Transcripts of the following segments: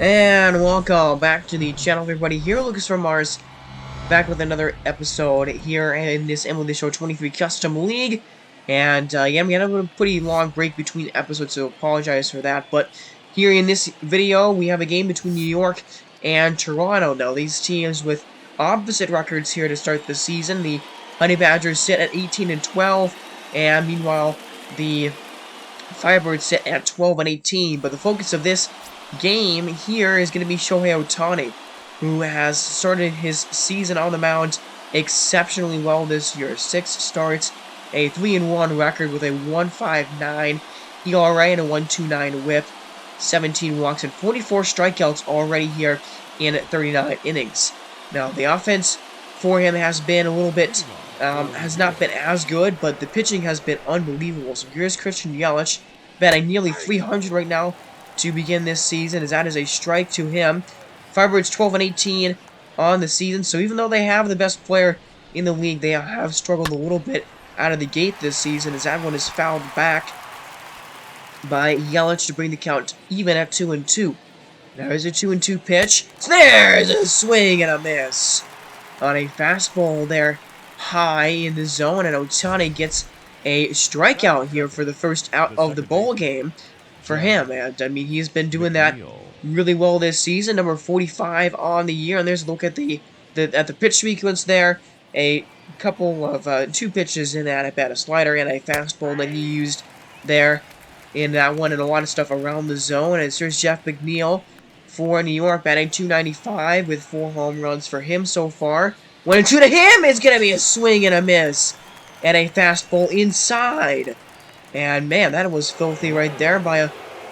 And welcome back to the channel, everybody. Here, Lucas from Mars, back with another episode here in this MLB Show 23 Custom League. And yeah, we had a pretty long break between episodes, so apologize for that. But here in this video, we have a game between New York and Toronto. Now, these teams with opposite records here to start the season. The Honey Badgers sit at 18-12, and meanwhile, the Firebirds sit at 12-18. But the focus of this game here is going to be Shohei Ohtani, who has started his season on the mound exceptionally well this year. 6 starts, a 3-1 record with a 1.59 ERA and a 1.29 WHIP, 17 walks and 44 strikeouts already here in 39 innings. Now, the offense for him has been a little bit, has not been as good, but the pitching has been unbelievable. So here's Christian Yelich, batting nearly 300 right now to begin this season, as that is a strike to him. Firebirds 12-18 on the season, so even though they have the best player in the league, they have struggled a little bit out of the gate this season, as that one is fouled back by Yelich to bring the count even at 2-2. There's a 2-2 pitch. So there's a swing and a miss on a fastball there high in the zone, and Ohtani gets a strikeout here for the first out of the ball game for him. And I mean, he's been doing that really well this season. Number 45 on the year, and there's a look at the pitch sequence there. A couple of 2 pitches in that at bat, a slider and a fastball that he used there in that one, and a lot of stuff around the zone. And here's Jeff McNeil for New York, batting .295 with 4 home runs for him so far. 1-2 to him. It's going to be a swing and a miss and a fastball inside. And man, that was filthy right there by a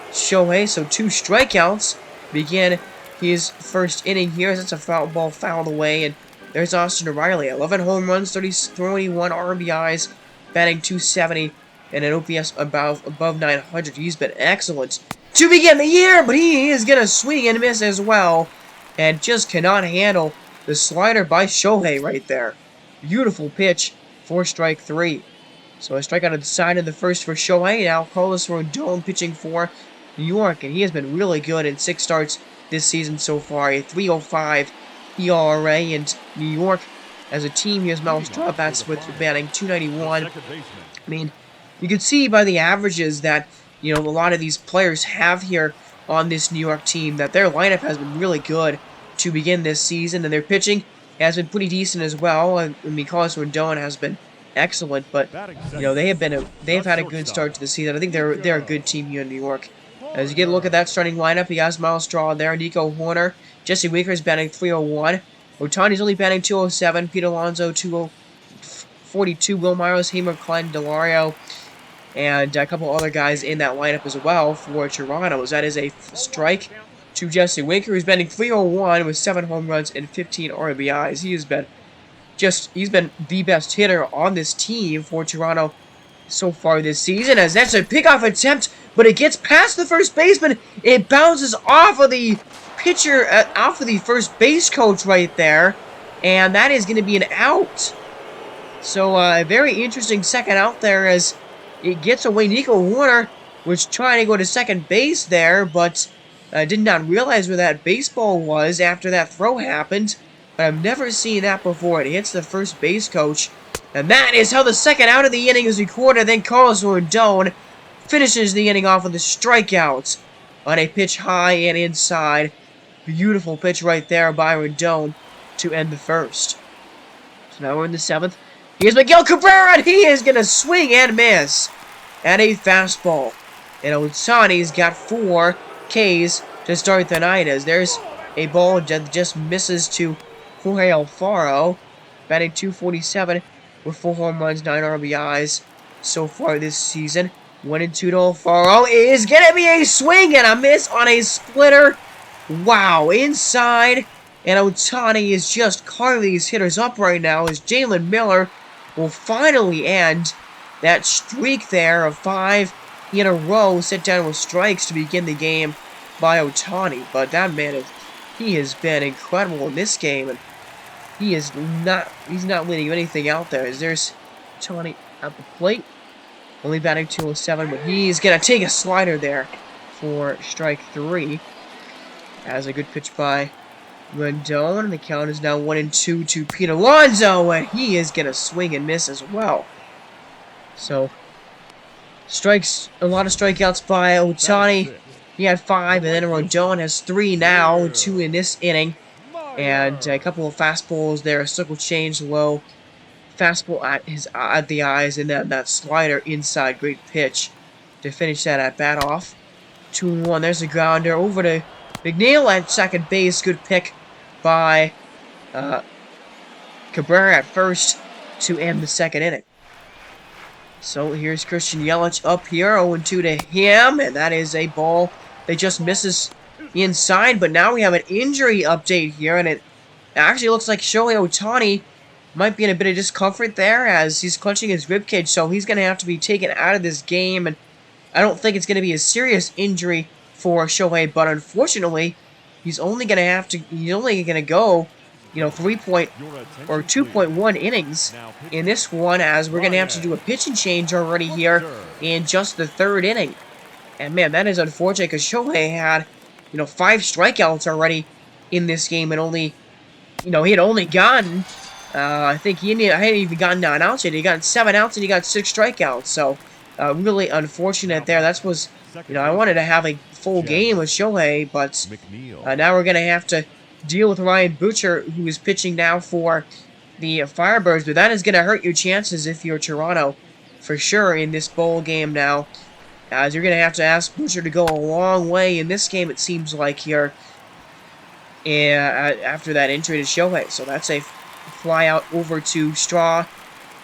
Shohei. So 2 strikeouts begin his first inning here. That's a foul ball fouled away. And there's Austin Riley, 11 home runs, 31 RBIs, batting .270 and an OPS above 900. He's been excellent to begin the year, but he is going to swing and miss as well, and just cannot handle the slider by Shohei right there. Beautiful pitch for strike 3. So a strikeout on the side of the first for Shohei. Now Carlos Rodon pitching for New York, and he has been really good in 6 starts this season so far. A 3.05 ERA, and New York as a team, here's Miles Dropbats with batting .291. I mean, you can see by the averages that, you know, a lot of these players have here on this New York team that their lineup has been really good to begin this season, and their pitching has been pretty decent as well. I mean, Carlos Rodon has been excellent, but you know, they've had a good start to the season. I think they're a good team here in New York. As you get a look at that starting lineup, he has Miles Straw there, Nico Horner, Jesse Winker is batting .301, Ohtani's only batting .207, Pete Alonso .242, Will Myers, Hamer, Klein, Delario, and a couple other guys in that lineup as well for Toronto. That is a strike to Jesse Winker, who's batting .301 with 7 home runs and 15 RBIs. He's been the best hitter on this team for Toronto so far this season, as that's a pickoff attempt, but it gets past the first baseman. It bounces off of the pitcher, off of the first base coach right there, and that is going to be an out. So a very interesting second out there, as it gets away. Nico Horner was trying to go to second base there, but did not realize where that baseball was after that throw happened. But I've never seen that before. It hits the first base coach, and that is how the second out of the inning is recorded. Then Carlos Rodon finishes the inning off with a strikeout on a pitch high and inside. Beautiful pitch right there by Rodon to end the first. So now we're in the 7th. Here's Miguel Cabrera, and he is going to swing and miss at a fastball. And Ohtani's got 4 Ks to start the night, as there's a ball that just misses to Jorge Alfaro, batting .247 with 4 home runs, 9 RBIs so far this season. 1-2 to Alfaro is going to be a swing and a miss on a splitter. Wow, inside. And Ohtani is just carving these hitters up right now, as Jalen Miller will finally end that streak there of 5 in a row set down with strikes to begin the game by Ohtani. But that man, he has been incredible in this game, and he's not leading anything out there. As there's Ohtani at the plate, only batting .207, but he's gonna take a slider there for strike 3. Has a good pitch by Rendon, and the count is now 1-2 to Pete Alonso, and he is gonna swing and miss as well. So, a lot of strikeouts by Ohtani. He had 5, and then Rendon has 3 now, 2 in this inning, and a couple of fastballs there, a circle change low, fastball at the eyes, and then that slider inside, great pitch to finish that at bat off. 2-1. There's a grounder over to McNeil at second base. Good pick by Cabrera at first to end the second inning. So here's Christian Yelich up here, 0-2 to him, and that is a ball that just misses inside. But now we have an injury update here, and it actually looks like Shohei Ohtani might be in a bit of discomfort there as he's clenching his ribcage, so he's going to have to be taken out of this game. And I don't think it's going to be a serious injury for Shohei, but unfortunately, he's only going to go, 2.1 innings in this one, as we're going to have to do a pitching change already here in just the third inning. And man, that is unfortunate because Shohei had, 5 strikeouts already in this game, and only, he had only gotten, I think I hadn't even gotten 9 outs yet. He got 7 outs and he got 6 strikeouts. So, really unfortunate there. That was, I wanted to have a full game with Shohei, but now we're going to have to deal with Ryan Butcher, who is pitching now for the Firebirds. But that is going to hurt your chances if you're Toronto, for sure, in this bowl game now, as you're going to have to ask Butcher to go a long way in this game, it seems like, here, after that injury to Shohei. So that's a fly out over to Straw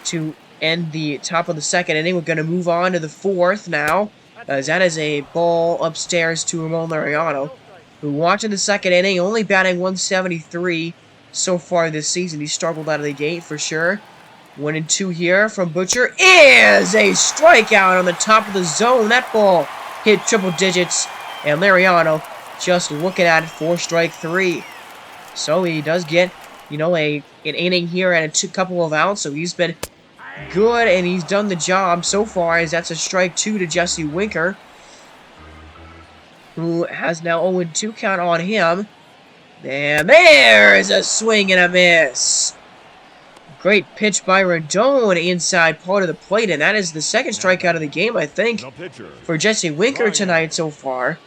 to end the top of the second inning. We're going to move on to the fourth now, as that is a ball upstairs to Ramon Laureano, who walked in the second inning, only batting 173 so far this season. He struggled out of the gate for sure. 1-2 here from Butcher is a strikeout on the top of the zone. That ball hit triple digits, and Laureano just looking at it for strike 3. So he does get, an inning here and a couple of outs, so he's been good, and he's done the job so far, as that's a strike 2 to Jesse Winker, who has now 0-2 count on him. And there is a swing and a miss. Great pitch by Rendon inside part of the plate, and that is the second strikeout of the game, I think, for Jesse Winker tonight so far.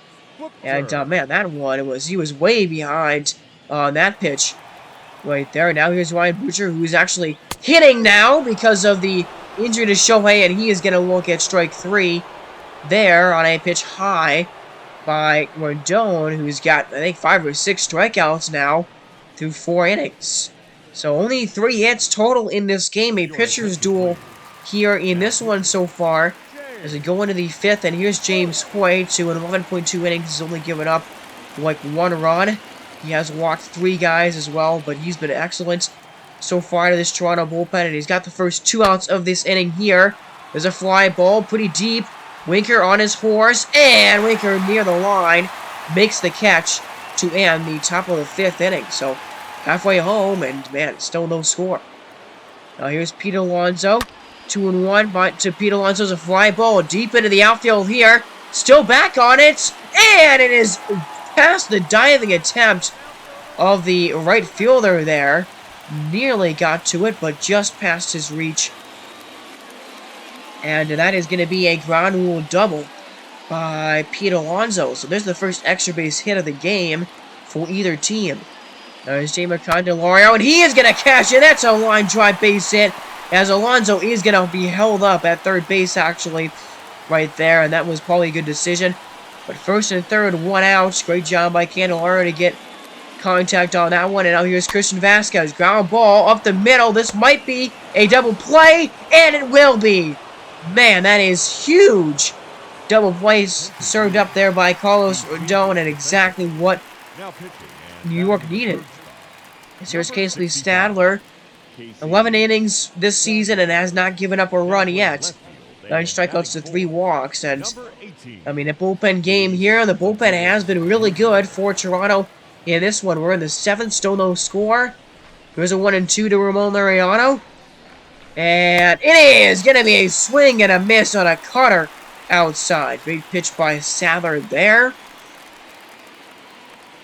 And, man, that one, he was way behind on that pitch right there. Now here's Ryan Butcher, who is actually hitting now because of the injury to Shohei, and he is going to look at strike 3 there on a pitch high by Rendon, who's got, I think, 5 or 6 strikeouts now through 4 innings. So only 3 hits total in this game, a pitcher's duel here in this one so far, as we go into the 5th, and here's James HOYT, who in 11.2 innings has only given up like 1 run. He has walked 3 guys as well, but he's been excellent so far to this Toronto bullpen, and he's got the first 2 outs of this inning here. There's a fly ball, pretty deep. Winker on his horse, and Winker near the line makes the catch to end the top of the 5th inning. So halfway home, and man, still no score. Now here's Pete Alonso, 2-1, but to Pete Alonso's a fly ball deep into the outfield here. Still back on it, and it is past the diving attempt of the right fielder there. Nearly got to it, but just past his reach. And that is going to be a ground rule double by Pete Alonso. So there's the first extra base hit of the game for either team. There's Jamer Candelario, and he is going to cash in. That's a line drive base hit, as Alonso is going to be held up at third base, actually, right there. And that was probably a good decision. But first and third, 1 out. Great job by Candelario to get contact on that one. And now here's Christian Vasquez. Ground ball up the middle. This might be a double play, and it will be. Man, that is huge. Double plays served up there by Carlos Rodon, and exactly what New York needed. Here's Casey Stadler. 11 innings this season and has not given up a run yet. 9 strikeouts to 3 walks. And, I mean, a bullpen game here. The bullpen has been really good for Toronto in this one. We're in the 7th, still no score. There's a 1-2 to Ramon Laureano. And it is going to be a swing and a miss on a cutter outside. Great pitch by SADLER there.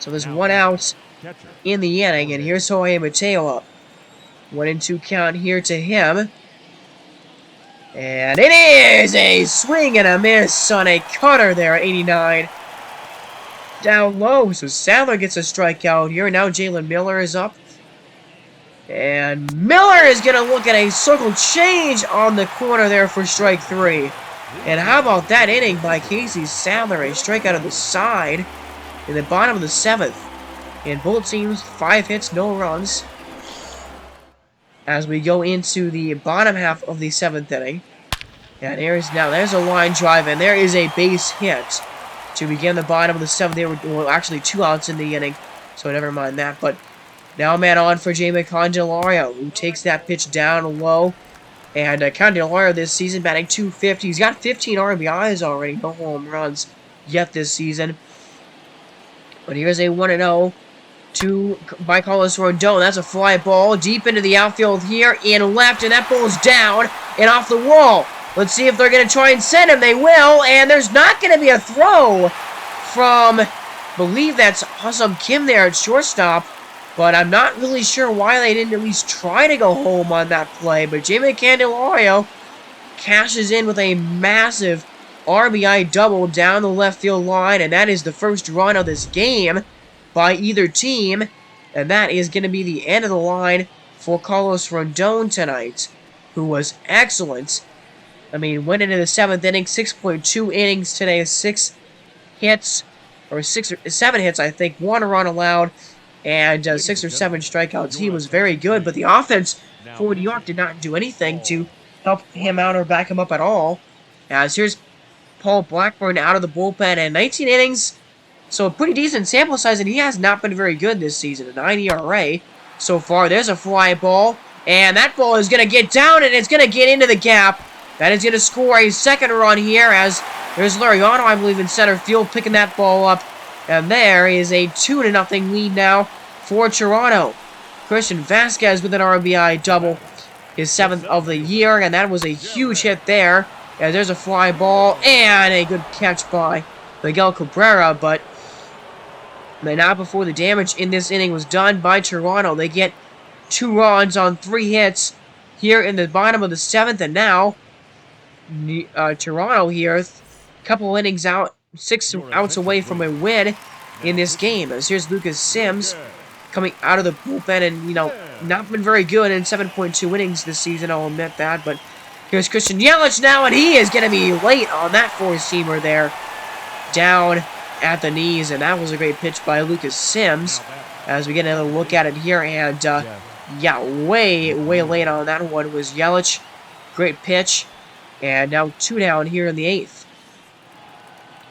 So there's one out in the inning, and here's Shohei Mateo up. 1-2 count here to him. And it is a swing and a miss on a cutter there at 89. Down low, so Sadler gets a strikeout here. Now Jalen Miller is up. And Miller is going to look at a circle change on the corner there for strike 3. And how about that inning by Casey Sadler? A strikeout of the side in the bottom of the 7th. And both teams, 5 hits, no runs. As we go into the bottom half of the 7th inning. And there's a line drive, and there is a base hit to begin the bottom of the 7th. There were actually 2 outs in the inning, so never mind that. But now man on for Jamie Candelario, who takes that pitch down low. And Candelario this season batting .250. He's got 15 RBIs already, no home runs yet this season. But here's a 1-0 by Carlos Rodon. That's a fly ball deep into the outfield here in left, and that ball's down and off the wall. Let's see if they're going to try and send him. They will, and there's not going to be a throw from, I believe that's Awesome Kim there at shortstop, but I'm not really sure why they didn't at least try to go home on that play. But Jamie Candelario cashes in with a massive RBI double down the left field line, and that is the first run of this game by either team, and that is going to be the end of the line for Carlos Rodon tonight, who was excellent. I mean, went into the 7th inning, 6.2 innings today, 6 hits, or 7 hits, I think, 1 run allowed, and 6 or 7 strikeouts. He was very good, but the offense for New York did not do anything to help him out or back him up at all. As here's Paul Blackburn out of the bullpen, and 19 innings, so a pretty decent sample size, and he has not been very good this season. A 9 ERA so far. There's a fly ball, and that ball is going to get down, and it's going to get into the gap. That is going to score a second run here, as there's Lariano, I believe, in center field, picking that ball up. And there is a 2-0 lead now for Toronto. Christian Vasquez with an RBI double, his 7th of the year, and that was a huge hit there. And there's a fly ball, and a good catch by Miguel Cabrera, but not before the damage in this inning was done by Toronto. They get 2 runs on 3 hits here in the bottom of the 7th, and now Toronto here, a couple innings out, 6 outs away from a win in this game. As here's Lucas Sims coming out of the bullpen, and not been very good in 7.2 innings this season, I'll admit that. But here's Christian Yelich now, and he is going to be late on that 4-seamer there, down at the knees, and that was a great pitch by Lucas Sims. As we get another look at it here, and yeah, way late on that one was Yelich. Great pitch, and now 2 down here in the 8th.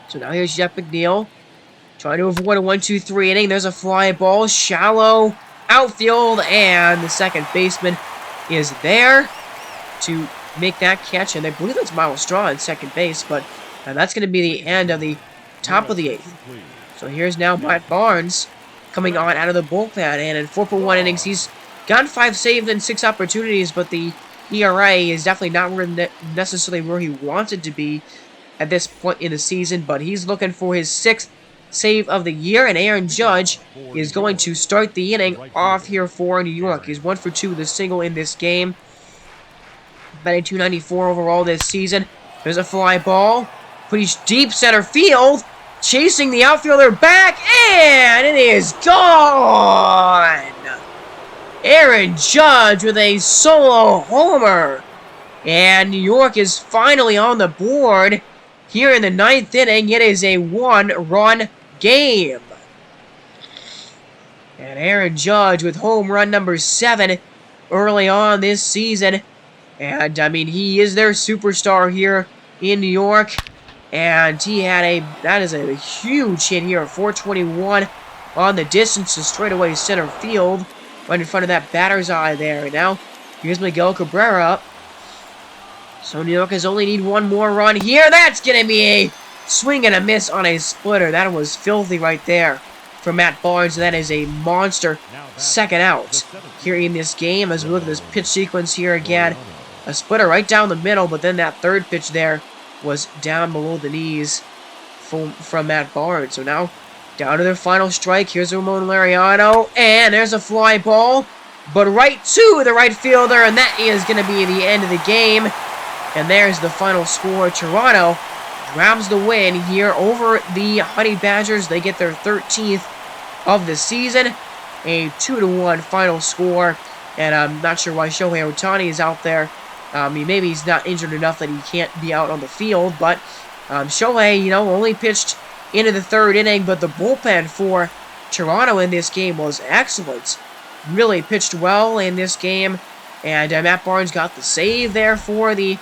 So now here's Jeff McNeil trying to avoid a 1-2-3 inning. There's a fly ball, shallow outfield, and the second baseman is there to make that catch, and I believe that's Miles Straw in second base, but that's going to be the end of the top of the 8th. So here's now Matt Barnes coming on out of the bullpen, and in 4.1 innings, he's gotten 5 saves and 6 opportunities, but the ERA is definitely not necessarily where he wants it to be at this point in the season, but he's looking for his 6th save of the year, and Aaron Judge is going to start the inning off here for New York. He's 1 for 2 with a single in this game, batting .294 overall this season. There's a fly ball, pretty deep center field, chasing the outfielder back, and it is gone! Aaron Judge with a solo homer. And New York is finally on the board here in the 9th inning. It is a 1-run game. And Aaron Judge with home run number 7 early on this season. And, I mean, he is their superstar here in New York. And he had that is a huge hit here, 421 on the distance to straightaway center field, right in front of that batter's eye there. And now, here's Miguel Cabrera up. So New Yorkers only need 1 more run here. That's going to be a swing and a miss on a splitter. That was filthy right there for Matt Barnes. That is a monster second out here in this game. As we look at this pitch sequence here again, a splitter right down the middle, but then that third pitch there was down below the knees from Matt Barnes. So now Down to their final strike. Here's Ramon Laureano. And there's a fly ball. But right to the right fielder. And that is going to be the end of the game. And there's the final score. Toronto grabs the win here over the Honey Badgers. They get their 13th of the season. A 2-1 final score. And I'm not sure why Shohei Ohtani is out there. Maybe he's not injured enough that he can't be out on the field. But Shohei, only pitched into the third inning. But the bullpen for Toronto in this game was excellent. Really pitched well in this game. And Matt Barnes got the save there for the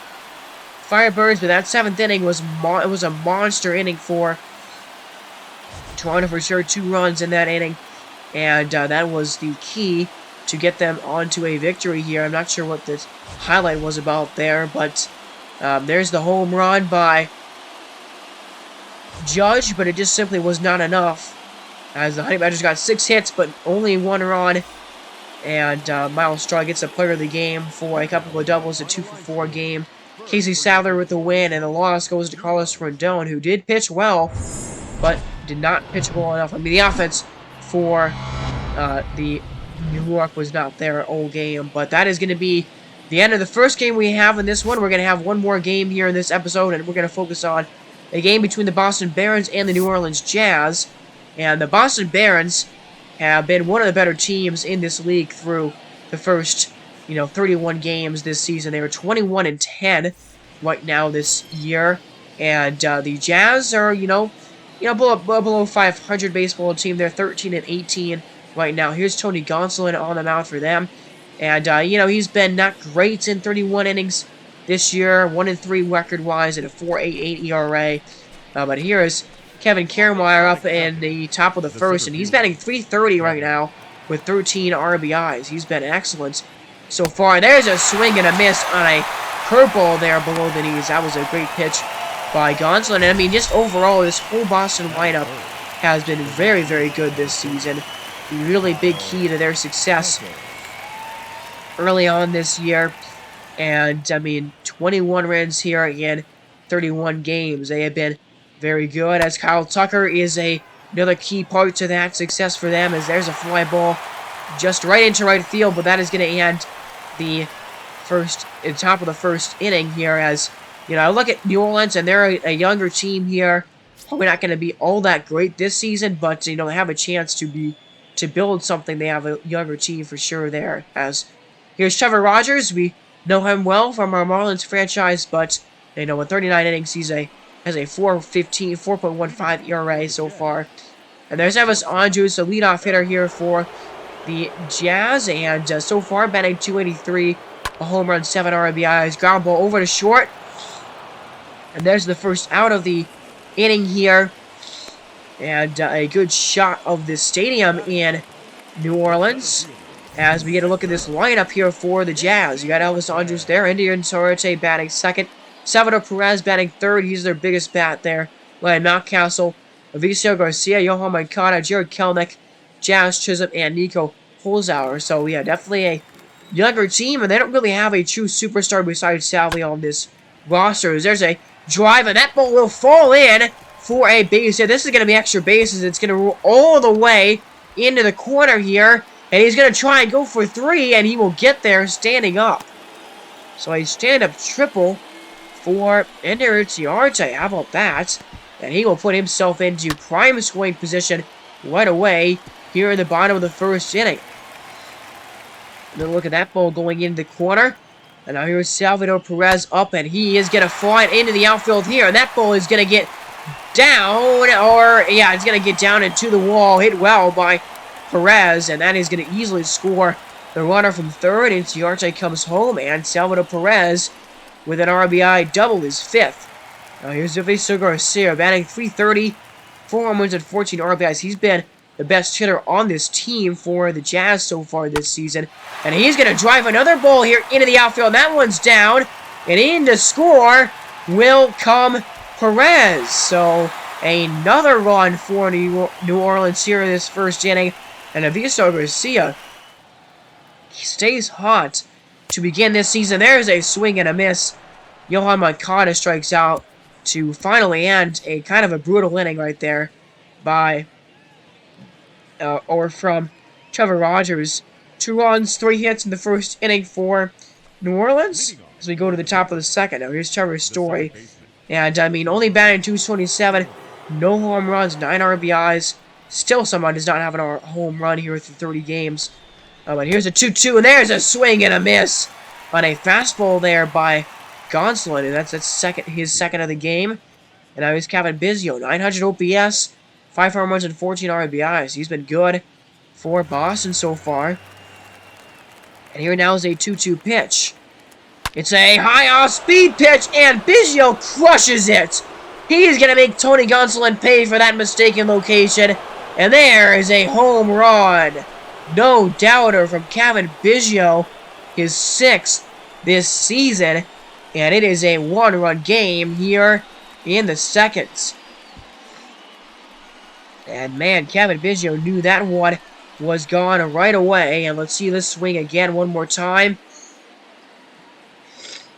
Firebirds. But that 7th inning was a monster inning for Toronto for sure. 2 runs in that inning. And that was the key to get them onto a victory here. I'm not sure what this highlight was about there, but there's the home run by Judge, but it just simply was not enough, as the Honey Badgers got 6 hits, but only 1 run, and Miles Straw gets a player of the game for a couple of doubles, a 2-for-4 game. Casey Sadler with the win, and the loss goes to Carlos Rendon, who did pitch well, but did not pitch well enough. The offense for the New York was not there all game, but that is going to be the end of the first game we have in this one. We're going to have one more game here in this episode, and we're going to focus on a game between the Boston Barons and the New Orleans Jazz. And the Boston Barons have been one of the better teams in this league through the first, 31 games this season. They were 21-10 right now this year, and the Jazz are, below 500 baseball team. They're 13-18. Right now, here's Tony Gonsolin on the mound for them. And, he's been not great in 31 innings this year. 1-3 record-wise and a 4.88 ERA. But here is Kevin Kiermaier up in the top of the first. And he's batting .330 right now with 13 RBIs. He's been excellent so far. And there's a swing and a miss on a curveball there below the knees. That was a great pitch by Gonsolin. And, just overall, this whole Boston lineup has been very, very good this season. Really big key to their success early on this year. And, 21 wins here in 31 games. They have been very good, as Kyle Tucker is another key part to that success for them, as there's a fly ball just right into right field, but that is going to end the top of the first inning here, as, I look at New Orleans, and they're a younger team here. Probably not going to be all that great this season, but, they have a chance to build something. They have a younger team for sure there. As here's Trevor Rogers. We know him well from our Marlins franchise, but in 39 innings, has a 4.15 ERA so far. And there's Elvis Andrus, a leadoff hitter here for the Jazz, and so far batting .283, a home run, 7 RBIs, ground ball over to short. And there's the first out of the inning here. And a good shot of the stadium in New Orleans as we get a look at this lineup here for the Jazz. You got Elvis Andrus there, Indian Sorate batting second, Salvador Perez batting third. He's their biggest bat there. Ryan Mountcastle, Avicio Garcia, Johan Moncada, Jared Kelnick, Jazz Chisholm, and Nico Holzhauer. So, yeah, definitely a younger team, and they don't really have a true superstar besides Salvi on this roster. There's a drive, and that ball will fall in for a base hit. This is going to be extra bases. It's going to roll all the way into the corner here. And he's going to try and go for 3, and he will get there standing up. So a stand-up triple for Ender Inciarte. How about that? And he will put himself into prime scoring position right away here in the bottom of the first inning. And then look at that ball going into the corner. And now here's Salvador Perez up, and he is going to fly it into the outfield here. And that ball is going to get down, it's going to get down into the wall, hit well by Perez, and that is going to easily score the runner from third. Inciarte comes home, and Salvador Perez with an RBI double his 5th. Now here's Avicio Garcia batting .330, 4 home runs and 14 RBIs. He's been the best hitter on this team for the Jazz so far this season, and he's going to drive another ball here into the outfield. That one's down, and in to score will come Perez. So another run for New Orleans here in this first inning. And Avicio Garcia, he stays hot to begin this season. There's a swing and a miss. Johan Moncada strikes out to finally end a kind of a brutal inning right there by or from Trevor Rogers. 2 runs, 3 hits in the first inning for New Orleans. As we go to the top of the second. Now here's Trevor's story. And I mean, only batting .227, no home runs, 9 RBIs. Still someone does not have a home run here through 30 games. But here's a 2-2, and there's a swing and a miss on a fastball there by Gonsolin, and that's his second of the game. And now here's Kevin Biggio, 900 OPS, 5 home runs and 14 RBIs. He's been good for Boston so far. And here now is a 2-2 pitch. It's a high off-speed pitch, and Biggio crushes it. He's going to make Tony Gonsolin pay for that mistaken location. And there is a home run. No doubter from Kevin Biggio, his 6th this season. And it is a 1-run game here in the second. And man, Kevin Biggio knew that one was gone right away. And let's see this swing again one more time.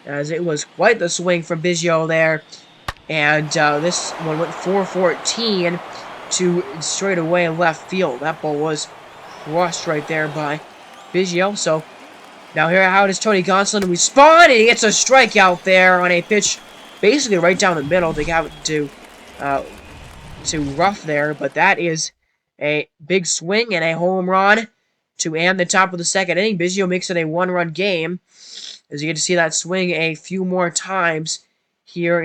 As it was quite the swing from Biggio there. And this one went 414 to straight away left field. That ball was crushed right there by Biggio. So now here, how does Tony Gonsolin respond? And he gets a strikeout there on a pitch basically right down the middle. They have it to rough there. But that is a big swing and a home run to end the top of the second inning. Biggio makes it a 1-run game. As you get to see that swing a few more times here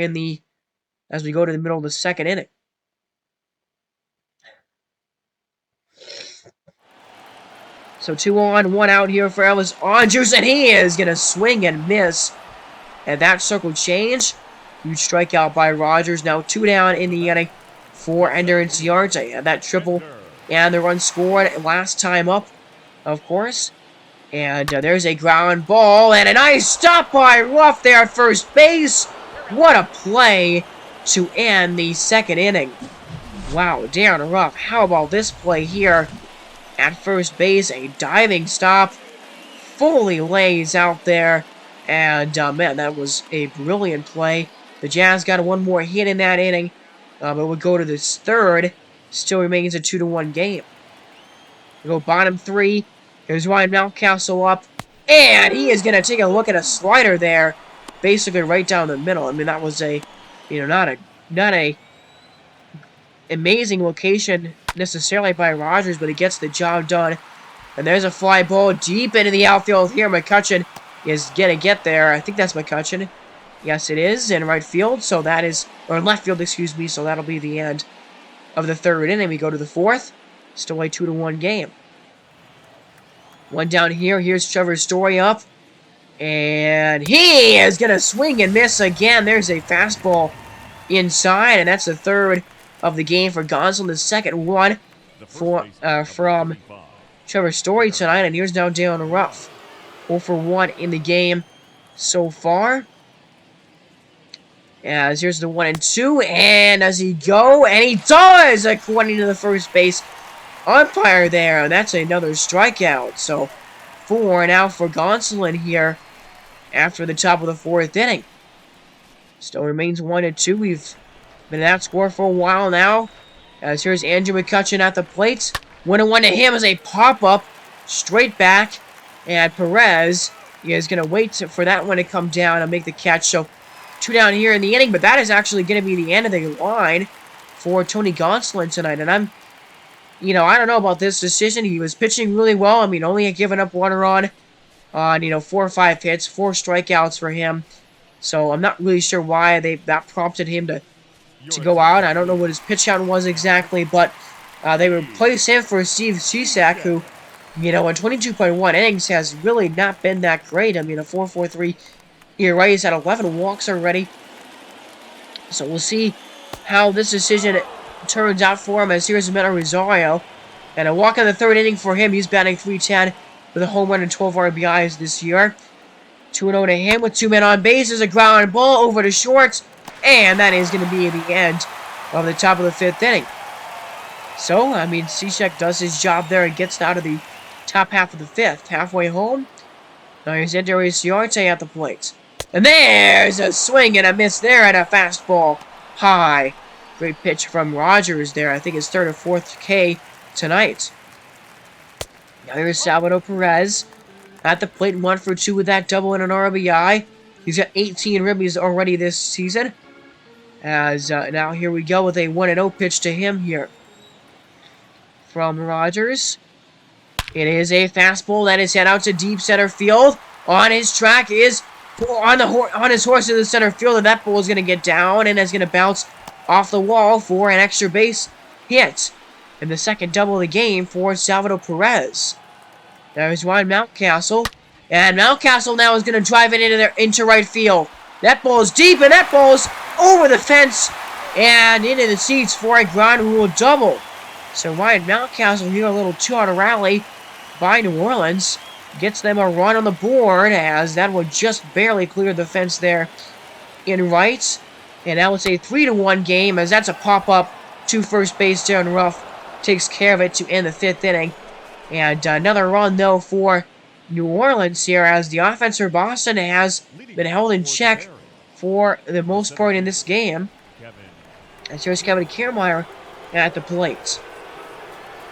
as we go to the middle of the second inning. So 2 on, 1 out here for Ellis Andrews, and he is going to swing and miss. And that circle change. Huge strikeout by Rogers. Now 2 down in the inning for Ender Inciarte. And that triple and the run scored last time up, of course. And there's a ground ball and a nice stop by Ruff there at first base. What a play to end the second inning. Wow, Darren Ruff, how about this play here at first base? A diving stop, fully lays out there. And, man, that was a brilliant play. The Jazz got 1 more hit in that inning. But would go to this third. Still remains a 2-1 game. We go bottom 3. Here's Ryan Mountcastle up, and he is going to take a look at a slider there, basically right down the middle. I mean, that was a, not a amazing location necessarily by Rogers, but he gets the job done. And there's a fly ball deep into the outfield here. McCutcheon is going to get there. I think that's McCutcheon. Yes, it is, in right field. So that is, or in left field, excuse me. So that'll be the end of the third inning. We go to the fourth. Still a 2-1 game. 1 down here. Here's Trevor Story up. And he is going to swing and miss again. There's a fastball inside. And that's the third of the game for Gonsolin. The second one from Trevor Story tonight. And here's now Darren Ruff. 0 for 1 in the game so far. As here's the 1-2. And does he go? And he does, according to the first base umpire there, and that's another strikeout. So 4 now for Gonsolin here after the top of the 4th inning. Still remains 1-2. We've been at that score for a while now. As here's Andrew McCutcheon at the plate. 1-1 to him as a pop-up straight back, and Perez is going to wait for that one to come down and make the catch. So 2 down here in the inning, but that is actually going to be the end of the line for Tony Gonsolin tonight. And I don't know about this decision. He was pitching really well. I mean, only had given up 1 run on, 4 or 5 hits, 4 strikeouts for him. So I'm not really sure why that prompted him to go out. I don't know what his pitch count was exactly, but they replaced him for Steve Cishek, who, in 22.1 innings has really not been that great. I mean, a 4.43 ERA. He's had 11 walks already. So we'll see how this decision turns out for him, as here's Meta Rosario. And a walk in the 3rd inning for him. He's batting .310 with a home run and 12 RBIs this year. 2-0 to him with 2 men on base. There's a ground ball over to short. And that is going to be the end of the top of the 5th inning. So, I mean, Cishek does his job there and gets out of the top half of the 5th. Halfway home. Now here's Ender Inciarte at the plate. And there's a swing and a miss there at a fastball high. Great pitch from Rogers there. I think his 3rd or 4th K tonight. Now here's Salvador Perez at the plate, 1 for 2 with that double and an RBI. He's got 18 ribbies already this season. As now here we go with a 1-0 pitch to him here from Rogers. It is a fastball that is sent out to deep center field. On his track is on his horse in the center field, and that ball is going to get down and is going to bounce off the wall for an extra base hit. And the second double of the game for Salvador Perez. There's Ryan Mountcastle. And Mountcastle now is going to drive it into right field. That ball is deep, and that ball is over the fence and into the seats for a ground rule double. So Ryan Mountcastle here, a little two-out rally by New Orleans. Gets them a run on the board, as that would just barely clear the fence there in right. And now it's a 3-1 game, as that's a pop-up to first base. Darren Ruff takes care of it to end the 5th inning. And another run, though, for New Orleans here, as the offense for Boston has been held in check for the most part in this game. As here's Kevin Kiermaier at the plate.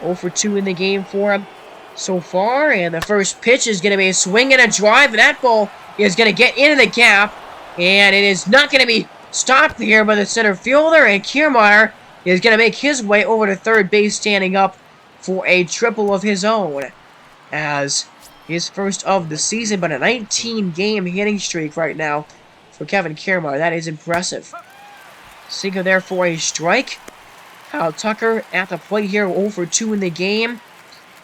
0 for 2 in the game for him so far, and the first pitch is going to be a swing and a drive, and that ball is going to get into the gap, and it is not going to be stopped here by the center fielder, and Kiermaier is going to make his way over to third base, standing up for a triple of his own, as his first of the season, but a 19-game hitting streak right now for Kevin Kiermaier. That is impressive. Sinker there for a strike. Kyle Tucker at the plate here, 0 for 2 in the game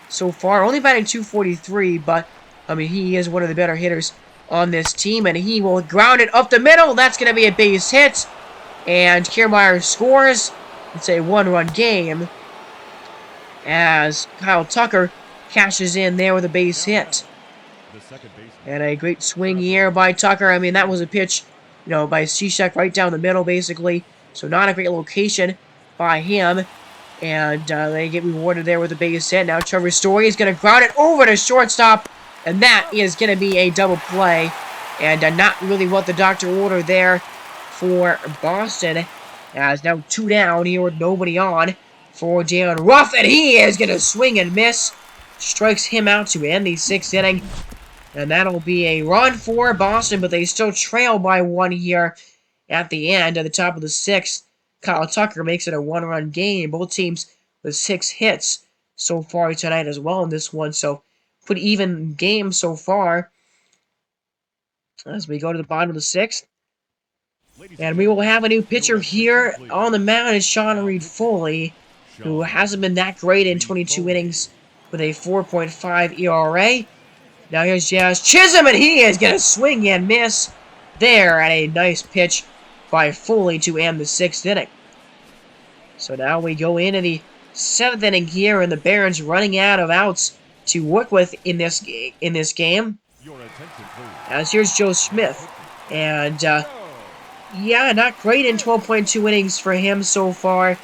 so far. Only batting .243, but, I mean, he is one of the better hitters on this team, and he will ground it up the middle. That's going to be a base hit, and Kiermaier scores. It's a 1-run game, as Kyle Tucker cashes in there with a base hit. And a great swing here by Tucker. I mean, that was a pitch, you know, by Cishek right down the middle, basically. So not a great location by him. And they get rewarded there with a base hit. Now Trevor Story is going to ground it over to shortstop. And that is going to be a double play. And not really what the doctor ordered there for Boston. As now 2 down here with nobody on for Darren Ruff. And he is going to swing and miss. Strikes him out to end the 6th inning. And that'll be a run for Boston, but they still trail by 1 here at the end. At the top of the 6th, Kyle Tucker makes it a 1-run game. Both teams with 6 hits so far tonight as well in this one. So, pretty even game so far. As we go to the bottom of the 6th. And we will have a new pitcher here on the mound. Is Sean Reed-Foley, who hasn't been that great in 22 innings with a 4.5 ERA. Now here's Jazz Chisholm, and he is going to swing and miss there at a nice pitch by Foley to end the 6th inning. So now we go into the 7th inning here, and the Barons running out of outs to work with in this game. As here's Joe Smith, and yeah, not great in 12.2 innings for him so far.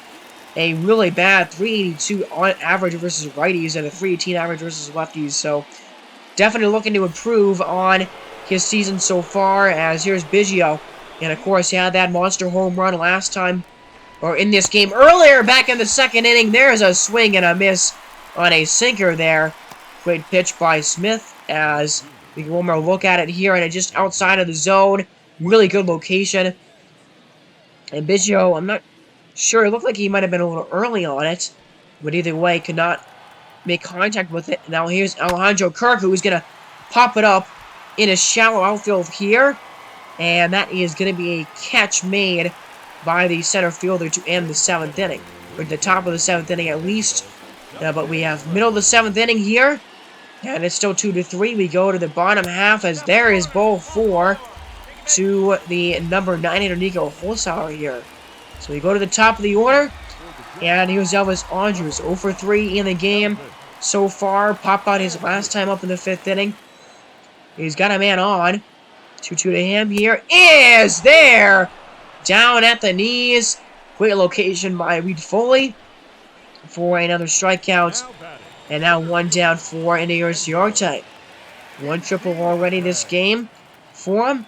A really bad 382 on average versus righties and a 318 average versus lefties. So definitely looking to improve on his season so far. As here's Biggio, and of course he had that monster home run last time, or in this game earlier back in the 2nd inning. There's a swing and a miss on a sinker there. Great pitch by Smith, as we get one more look at it here, and it's just outside of the zone. Really good location. And Biggio, I'm not sure, it looked like he might have been a little early on it, but either way, could not make contact with it. Now here's Alejandro Kirk, who's going to pop it up in a shallow outfield here, and that is going to be a catch made by the center fielder to end the 7th inning, or the top of the 7th inning at least. But we have middle of the 7th inning here, and it's still 2-3. We go to the bottom half, as there is ball 4 to the number 9 hitter Nico Holzhauer here. So we go to the top of the order, and here's Elvis Andrus, 0 for 3 in the game so far. Popped out his last time up in the 5th inning. He's got a man on. 2-2 to him here. Is there! Down at the knees. Great location by Reed Foley for another strikeout. And now 1 down for Ender Inciarte. 1 triple already this game for him.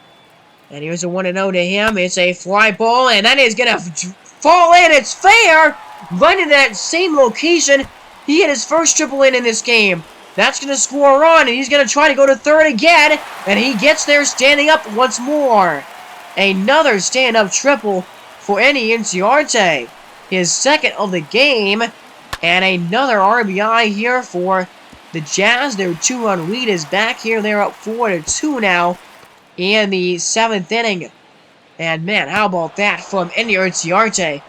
And here's a 1-0 to him. It's a fly ball, and that is going to fall in. It's fair. Right in that same location. He hit his first triple in this game. That's going to score a run, and he's going to try to go to third again, and he gets there standing up once more. Another stand-up triple for Andy Inciarte, his second of the game, and another RBI here for the Jazz. Their 2-run lead is back here. They're up 4-2 now in the 7th inning. And man, how about that from Andy Inciarte?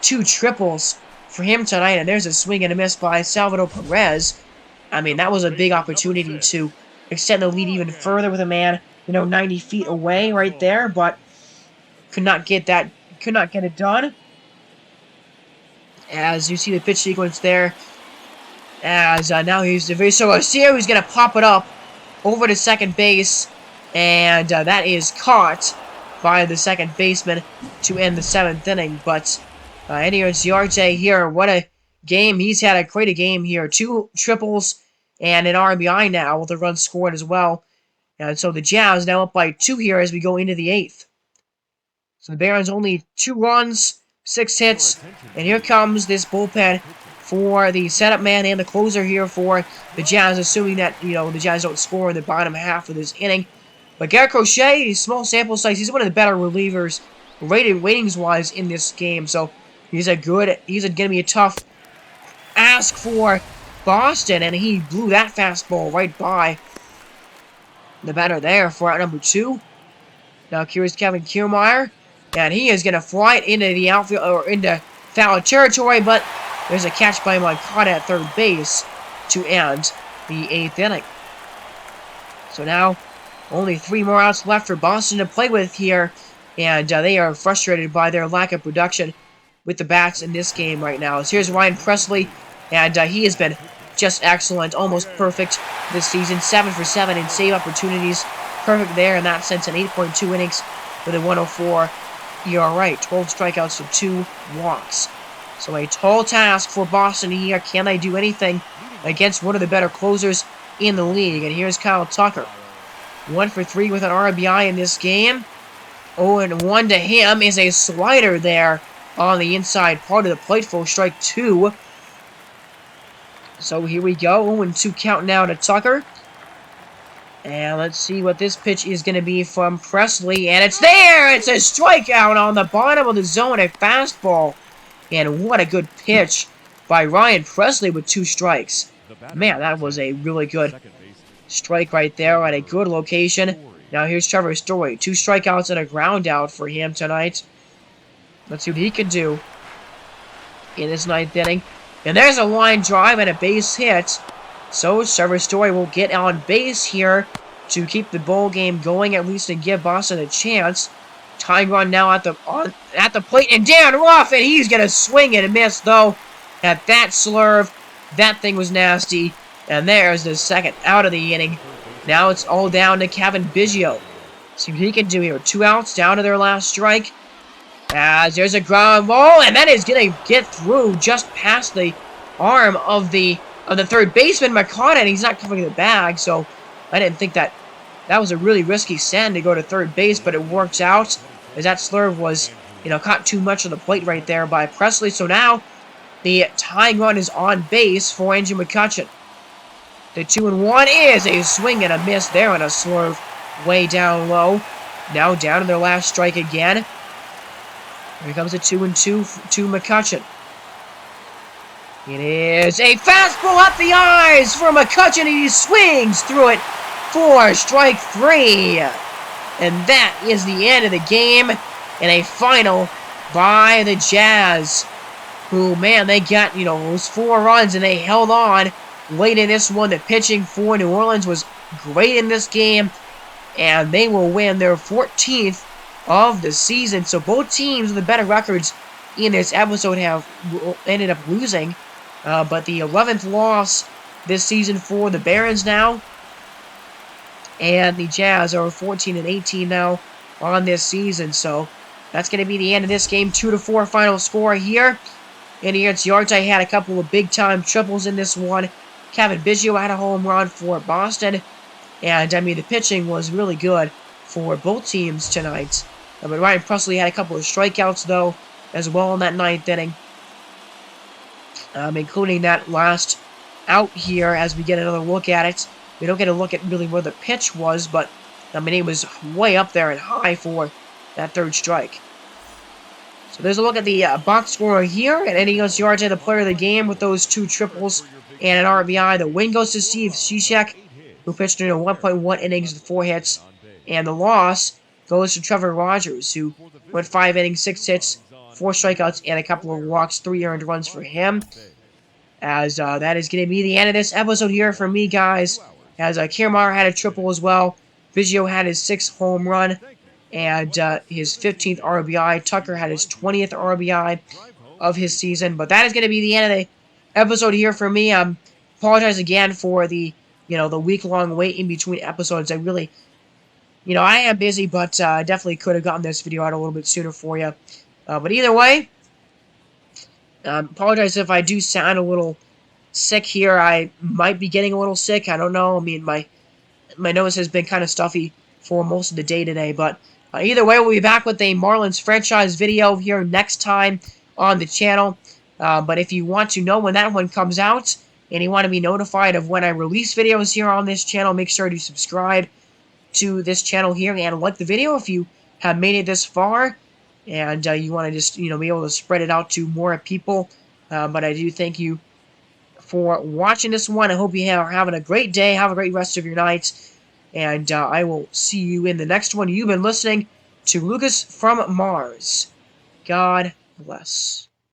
2 triples for him tonight, and there's a swing and a miss by Salvador Perez. I mean, that was a big opportunity to extend the lead even further with a man, 90 feet away right there, but could not get it done. As you see the pitch sequence there, as now he's Garcia, who's going to pop it up over to second base, and that is caught by the second baseman to end the 7th inning. But Andy Inciarte here, what a game. He's had quite a game here. 2 triples and an RBI now with a run scored as well. And so the Jazz now up by 2 here as we go into the 8th. So the Barons only 2 runs, 6 hits, and here comes this bullpen for the setup man and the closer here for the Jazz, assuming that, the Jazz don't score in the bottom half of this inning. But Garrett Crochet, small sample size, he's one of the better relievers, ratings-wise, in this game. So he's going to be a tough ask for Boston, and he blew that fastball right by the batter there for out number 2. Now here's Kevin Kiermaier, and he is going to fly it into the outfield, or into foul territory, but there's a catch by Moncada at third base to end the 8th inning. So now, only 3 more outs left for Boston to play with here, and they are frustrated by their lack of production with the bats in this game right now. So here's Ryan Presley, and he has been just excellent, almost perfect this season. 7 for 7 in save opportunities. Perfect there in that sense in 8.2 innings with a 104 ERA. 12 strikeouts to 2 walks. So a tall task for Boston here. Can they do anything against one of the better closers in the league? And here's Kyle Tucker. 1 for 3 with an RBI in this game. 0-1 to him is a slider there on the inside part of the plate for strike 2. So here we go. 0-2 count now to Tucker. And let's see what this pitch is going to be from Presley. And it's there! It's a strikeout on the bottom of the zone, a fastball. And what a good pitch by Ryan Presley with 2 strikes. Man, that was a really good strike right there at a good location. Now here's Trevor Story. 2 strikeouts and a ground out for him tonight. Let's see what he can do in this 9th inning. And there's a line drive and a base hit. So Trevor Story will get on base here to keep the ball game going, at least, and give Boston a chance. Tying run now at the plate and down rough, and he's gonna swing and miss though. At that slurve, that thing was nasty. And there's the second out of the inning. Now it's all down to Kevin Biggio. See what he can do here. 2 outs down to their last strike. As there's a ground ball, and that is gonna get through just past the arm of the third baseman, Moncada, and he's not covering the bag. So I didn't think that was a really risky send to go to third base, but it works out, as that slurve was, caught too much of the plate right there by Presley. So now the tying run is on base for Andrew McCutchen. The 2-1 is a swing and a miss there on a slurve way down low. Now down to their last strike again. Here comes a 2-2 to McCutchen. It is a fastball up the eyes for McCutchen, and he swings through it for strike 3. And that is the end of the game, and a final by the Jazz, who, man, they got, those 4 runs, and they held on late in this one. The pitching for New Orleans was great in this game, and they will win their 14th of the season. So both teams with the better records in this episode have ended up losing. But the 11th loss this season for the Barons now. And the Jazz are 14-18 now on this season. So that's going to be the end of this game. 2-4 final score here. And here it's Inciarte had a couple of big-time triples in this one. Kevin Biggio had a home run for Boston. And, the pitching was really good for both teams tonight. But Ryan Presley had a couple of strikeouts, though, as well in that 9th inning. Including that last out here as we get another look at it. We don't get a look at really where the pitch was, but I mean, it was way up there and high for that third strike. So there's a look at the box score here, and Eddie goes yards to the player of the game with those 2 triples and an RBI. The win goes to Steve Cishek, who pitched in 1.1 innings with 4 hits, and the loss goes to Trevor Rogers, who went 5 innings, 6 hits, 4 strikeouts, and a couple of walks, 3 earned runs for him. As that is going to be the end of this episode here for me, guys. As Kiermaier had a triple as well. Biggio had his 6th home run and his 15th RBI. Tucker had his 20th RBI of his season. But that is going to be the end of the episode here for me. Apologize again for the the week-long wait in between episodes. I really, I am busy, but definitely could have gotten this video out a little bit sooner for you. But either way, apologize if I do sound a little sick here. I might be getting a little sick. I don't know. I mean, my nose has been kind of stuffy for most of the day today. But either way, we'll be back with a Marlins franchise video here next time on the channel. But if you want to know when that one comes out, and you want to be notified of when I release videos here on this channel, make sure to subscribe to this channel here and like the video if you have made it this far. And you want to just, be able to spread it out to more people. But I do thank you for watching this one. I hope you are having a great day. Have a great rest of your night. And I will see you in the next one. You've been listening to Lucas from Mars. God bless.